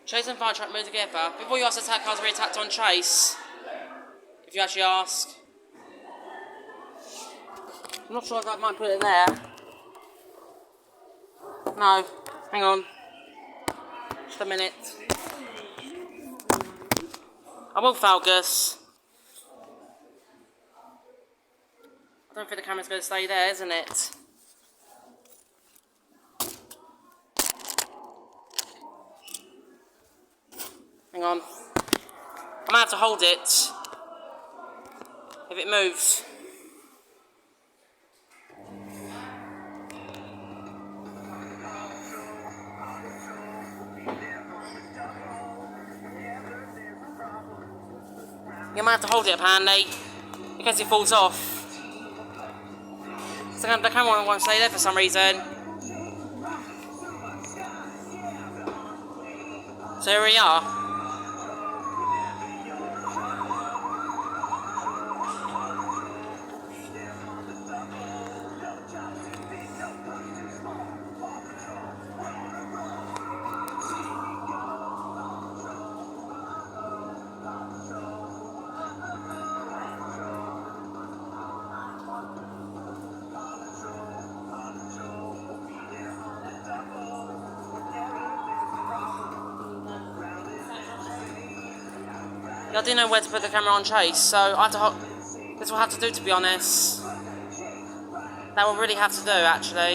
Chase and fire truck move together. Before you ask attack cars, we attacked on Chase. If you actually ask. I'm not sure if I might put it there. No. Hang on. Just a minute. I will focus. I don't think the camera's going to stay there, isn't it? Hang on. I might have to hold it if it moves. You might have to hold it apparently in case it falls off. So the camera won't stay there for some reason. So here we are. I didn't know where to put the camera on Chase, so I have to this will have to do, to be honest. That will really have to do, actually.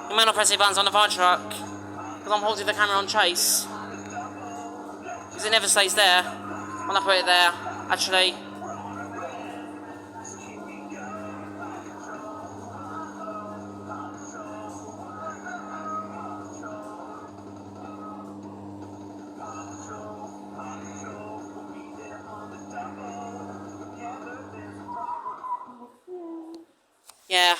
You may not press the buttons on the fire truck, because I'm holding the camera on Chase. Because it never stays there when I put it there, actually. Yeah.